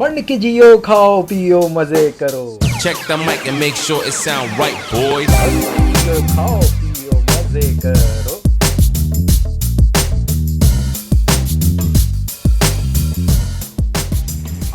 मंड के जियो, खाओ पियो मजे करो। Check the mic and make sure it sound right, boys. जियो, खाओ पियो मजे करो।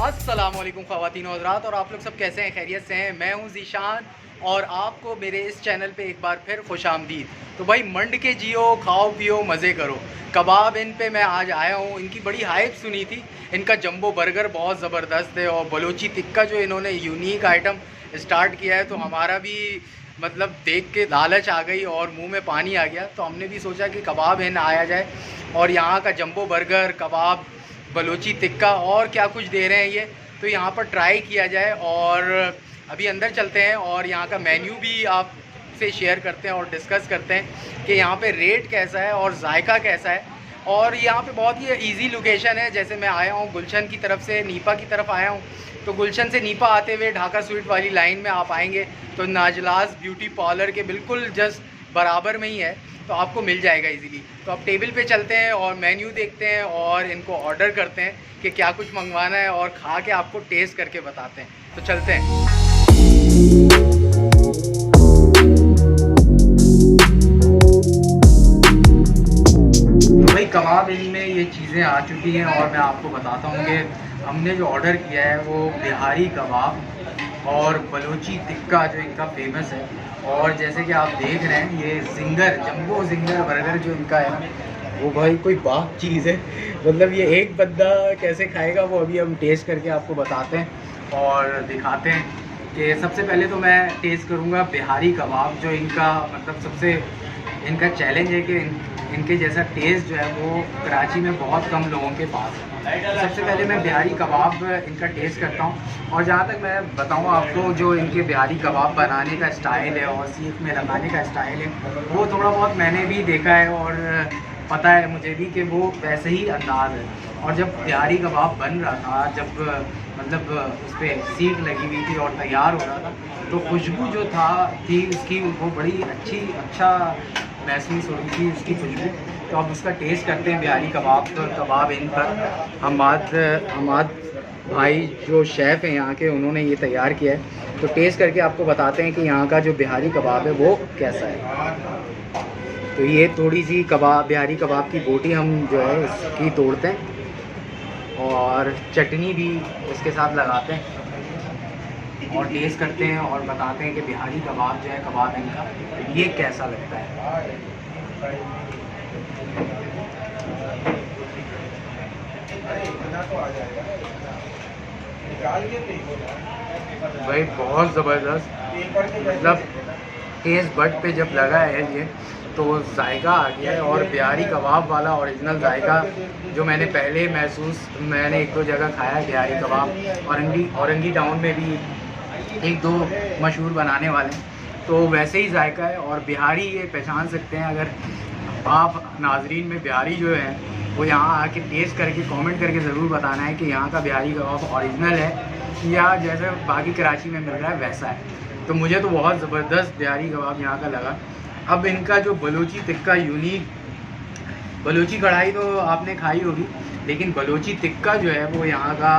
अस्सलामुअलैकुम ख़वातीन और हज़रात, और आप लोग सब कैसे हैं? खैरियत से हैं? मैं हूं ज़ीशान और आपको मेरे इस चैनल पे एक बार फिर खुशामदीद। तो भाई मंड के जियो, खाओ पियो मज़े करो। कबाब इन पे मैं आज आया हूँ। इनकी बड़ी हाइप सुनी थी। इनका जंबो बर्गर बहुत ज़बरदस्त है और बलोची टिक्का जो इन्होंने यूनिक आइटम स्टार्ट किया है, तो हमारा भी मतलब देख के लालच आ गई और मुंह में पानी आ गया। तो हमने भी सोचा कि कबाब इन आया जाए और यहाँ का जंबो बर्गर, कबाब, बलोची टिक्का और क्या कुछ दे रहे हैं ये, तो यहाँ पर ट्राई किया जाए। और अभी अंदर चलते हैं और यहाँ का मेन्यू भी आपसे शेयर करते हैं और डिस्कस करते हैं कि यहाँ पे रेट कैसा है और जायका कैसा है। और यहाँ पे बहुत ही इजी लोकेशन है। जैसे मैं आया हूँ गुलशन की तरफ से, नीपा की तरफ आया हूँ, तो गुलशन से नीपा आते हुए ढाका स्वीट वाली लाइन में आप आएंगे तो नाजलास ब्यूटी पार्लर के बिल्कुल जस्ट बराबर में ही है, तो आपको मिल जाएगा इजीली। तो अब टेबल पे चलते हैं और मेन्यू देखते हैं और इनको ऑर्डर करते हैं कि क्या कुछ मंगवाना है और खा के आपको टेस्ट करके बताते हैं। तो चलते हैं। तो भाई कबाब इनमें ये चीज़ें आ चुकी हैं और मैं आपको बताता हूँ कि हमने जो ऑर्डर किया है वो बिहारी कबाब और बलोची टिक्का जो इनका फेमस है। और जैसे कि आप देख रहे हैं ये जिंगर, जंबो जिंगर बर्गर जो इनका है ना, वो भाई कोई बात चीज़ है। मतलब ये एक बंदा कैसे खाएगा वो अभी हम टेस्ट करके आपको बताते हैं और दिखाते हैं। कि सबसे पहले तो मैं टेस्ट करूँगा बिहारी कबाब, जो इनका मतलब सबसे इनका चैलेंज है कि इनके जैसा टेस्ट जो है वो कराची में बहुत कम लोगों के पास है। तो सबसे पहले मैं बिहारी कबाब इनका टेस्ट करता हूँ। और जहाँ तक मैं बताऊँ आपको, जो इनके बिहारी कबाब बनाने का स्टाइल है और सीख में लगाने का स्टाइल है, वो थोड़ा बहुत मैंने भी देखा है और पता है मुझे भी कि वो वैसे ही अंदाज़ है। और जब बिहारी कबाब बन रहा था, जब मतलब उस पर सीख लगी हुई थी और तैयार हो रहा था, तो खुशबू जो थी उसकी वो बड़ी अच्छा महसूस हो रही थी उसकी खुशबू। तो अब उसका टेस्ट करते हैं बिहारी कबाब। तो कबाब इन पर हमाद भाई जो शेफ़ हैं यहाँ के, उन्होंने ये तैयार किया है। तो टेस्ट करके आपको बताते हैं कि यहाँ का जो बिहारी कबाब है वो कैसा है। तो ये थोड़ी सी बिहारी कबाब की बोटी हम जो है इसकी तोड़ते हैं और चटनी भी इसके साथ लगाते हैं और टेस्ट करते हैं और बताते हैं कि बिहारी कबाब जो है, कबाब इनका ये कैसा लगता है। भाई बहुत ज़बरदस्त, मतलब टेस्ट बड पे जब लगा है ये तो जायका आ गया है। और बिहारी कबाब वाला ओरिजिनल जायका जो मैंने पहले मैंने एक दो जगह खाया है बिहारी कबाब, औरंगी टाउन में भी एक दो मशहूर बनाने वाले हैं, तो वैसे ही जायका है। और बिहारी ये पहचान सकते हैं अगर आप नाजरीन में बिहारी जो है वो यहाँ आके टेस्ट करके कमेंट करके ज़रूर बताना है कि यहाँ का बिहारी कबाब ओरिजिनल है या जैसे बाकी कराची में मिल रहा है वैसा है। तो मुझे तो बहुत ज़बरदस्त बिहारी कबाब यहाँ का लगा। अब इनका जो बलोची टिक्का यूनिक, बलोची कढ़ाई तो आपने खाई होगी, लेकिन बलोची टिक्का जो है वो यहाँ का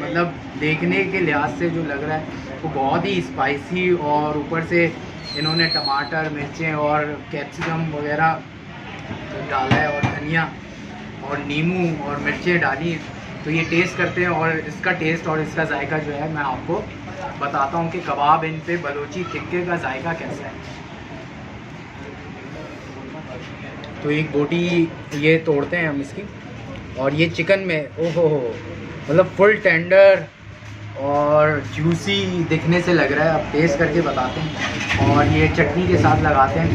मतलब देखने के लिहाज से जो लग रहा है वो बहुत ही स्पाइसी, और ऊपर से इन्होंने टमाटर, मिर्चें और कैप्सिकम वगैरह डाला है और धनिया और नींबू और मिर्चें डाली हैं। तो ये टेस्ट करते हैं और इसका टेस्ट और इसका जायका जो है मैं आपको बताता हूँ कि कबाब इन पे बलोची टिक्के का जायका कैसा है। तो एक बोटी ये तोड़ते हैं हम इसकी, और ये चिकन में ओहो मतलब फुल टेंडर और जूसी दिखने से लग रहा है। अब टेस्ट करके बताते हैं और ये चटनी के साथ लगाते हैं।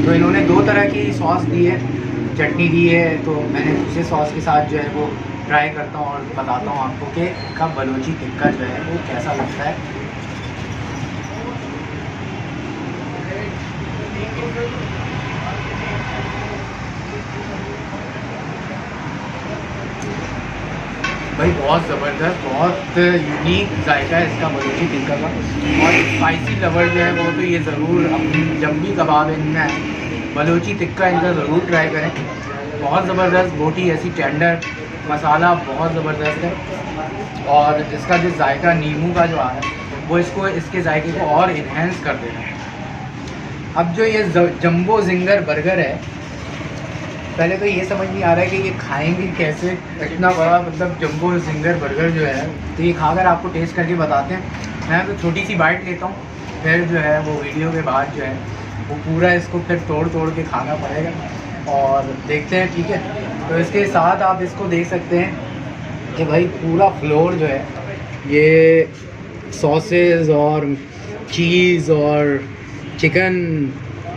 तो इन्होंने दो तरह की सॉस दी है, चटनी दी है, तो मैंने दूसरे सॉस के साथ जो है वो ट्राई करता हूँ और बताता हूँ आपको कि कब बलोची टिक्का जो है वो कैसा लगता है। भाई बहुत ज़बरदस्त, बहुत यूनिक जायका है इसका बलोची टिक्का का। और स्पाइसी लवर जो है वो तो ये ज़रूर अपनी जब भी कबाब इनमें है बलोची टिक्का इनका ज़रूर ट्राई करें। बहुत ज़बरदस्त बोटी, ऐसी टेंडर, मसाला बहुत ज़बरदस्त है। और इसका जो जायका नींबू का जो है वो इसको इसके जायके को और इन्हेंस कर देगा। अब जो ये जंबो जिंगर बर्गर है, पहले तो ये समझ नहीं आ रहा है कि ये खाएंगे कैसे, इतना बड़ा मतलब जंबो जिंगर बर्गर जो है। तो ये खाकर आपको टेस्ट करके बताते हैं। मैं तो छोटी सी बाइट लेता हूँ, फिर जो है वो वीडियो के बाद जो है वो पूरा इसको फिर तोड़ तोड़ के खाना पड़ेगा और देखते हैं, ठीक है। तो इसके साथ आप इसको देख सकते हैं कि भाई पूरा फ्लोर जो है ये सॉसेज और चीज़ और चिकन,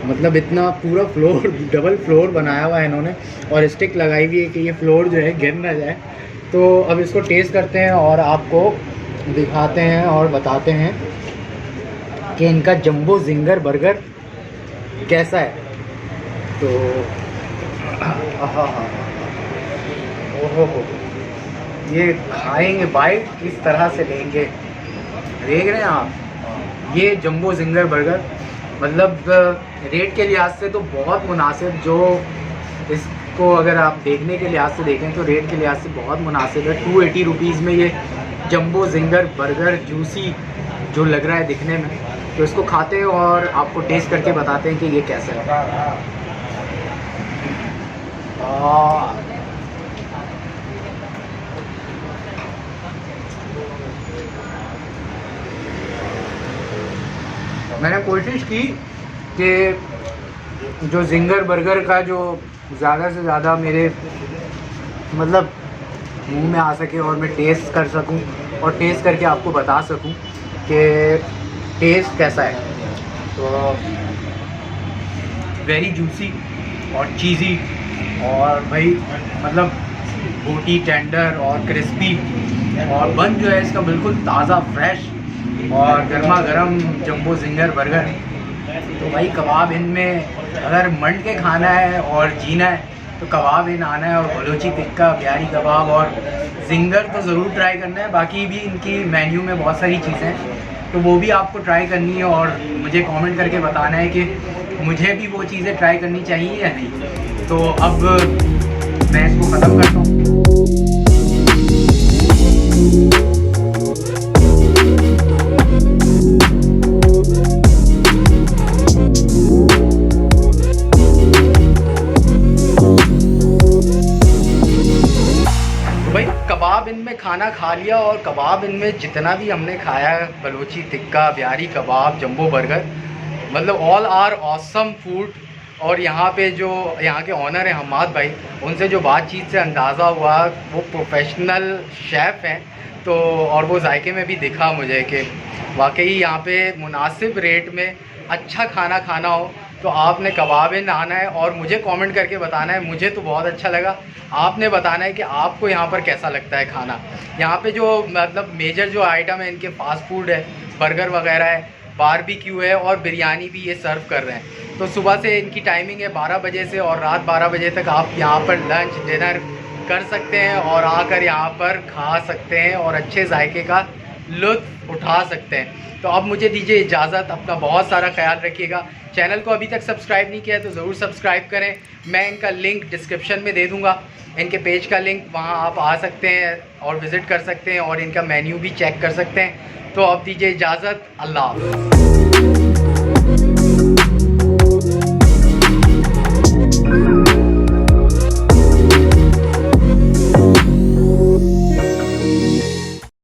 मतलब इतना पूरा फ्लोर डबल फ्लोर बनाया हुआ है इन्होंने, और स्टिक लगाई हुई है कि ये फ्लोर जो है गिर ना जाए। तो अब इसको टेस्ट करते हैं और आपको दिखाते हैं और बताते हैं कि इनका जंबो जिंगर बर्गर कैसा है। तो हाँ, ओहो हो, ये खाएंगे, बाइट किस तरह से लेंगे, देख रहे हैं आप। ये जंबो जिंगर बर्गर मतलब रेट के लिहाज से तो बहुत मुनासिब, जो इसको अगर आप देखने के लिहाज से देखें तो रेट के लिहाज से बहुत मुनासिब है। 280 रुपीज़ में ये जंबो जिंगर बर्गर जूसी जो लग रहा है दिखने में। तो इसको खाते हैं और आपको टेस्ट करके बताते हैं कि ये कैसा है। मैंने कोशिश की कि जो जिंगर बर्गर का जो ज़्यादा से ज़्यादा मेरे मतलब मुंह में आ सके और मैं टेस्ट कर सकूं और टेस्ट करके आपको बता सकूं कि टेस्ट कैसा है। तो वेरी जूसी और चीज़ी, और भाई मतलब बोटी टेंडर और क्रिस्पी, और बन जो है इसका बिल्कुल ताज़ा फ्रेश और गर्मा गर्म जंबो जिंगर बर्गर। तो भाई कबाब इनमें अगर मंड के खाना है और जीना है तो कबाब इन आना है, और बलोची टिक्का, बिहारी कबाब और जिंगर तो ज़रूर ट्राई करना है। बाकी भी इनकी मेन्यू में बहुत सारी चीज़ें हैं, तो वो भी आपको ट्राई करनी है और मुझे कमेंट करके बताना है कि मुझे भी वो चीज़ें ट्राई करनी चाहिए या नहीं। तो अब मैं इसको ख़त्म करता हूँ। कबाब इनमें खाना खा लिया, और कबाब इनमें जितना भी हमने खाया, बलोची टिक्का, बिहारी कबाब, जंबो बर्गर, मतलब ऑल आर ऑसम फूड। और यहाँ पे जो यहाँ के ऑनर हैं हमाद भाई, उनसे जो बातचीत से अंदाज़ा हुआ वो प्रोफेशनल शेफ़ हैं। तो और वो जायके में भी दिखा मुझे कि वाकई यहाँ पे मुनासिब रेट में अच्छा खाना खाना हो तो आपने कबाबिन आना है और मुझे कमेंट करके बताना है। मुझे तो बहुत अच्छा लगा, आपने बताना है कि आपको यहाँ पर कैसा लगता है खाना। यहाँ पे जो मतलब मेजर जो आइटम है इनके फास्ट फूड है, बर्गर वगैरह है, बारबेक्यू है और बिरयानी भी ये सर्व कर रहे हैं। तो सुबह से इनकी टाइमिंग है 12 बजे से, और रात 12 बजे तक आप यहाँ पर लंच डिनर कर सकते हैं और आकर यहाँ पर खा सकते हैं और अच्छे जायके का लुत्फ़ उठा सकते हैं। तो अब मुझे दीजिए इजाज़त, अपना बहुत सारा ख्याल रखिएगा। चैनल को अभी तक सब्सक्राइब नहीं किया है तो ज़रूर सब्सक्राइब करें। मैं इनका लिंक डिस्क्रिप्शन में दे दूँगा, इनके पेज का लिंक, वहाँ आप आ सकते हैं और विज़िट कर सकते हैं और इनका मेन्यू भी चेक कर सकते हैं। तो अब दीजिए इजाज़त, अल्लाह हाफ़िज़।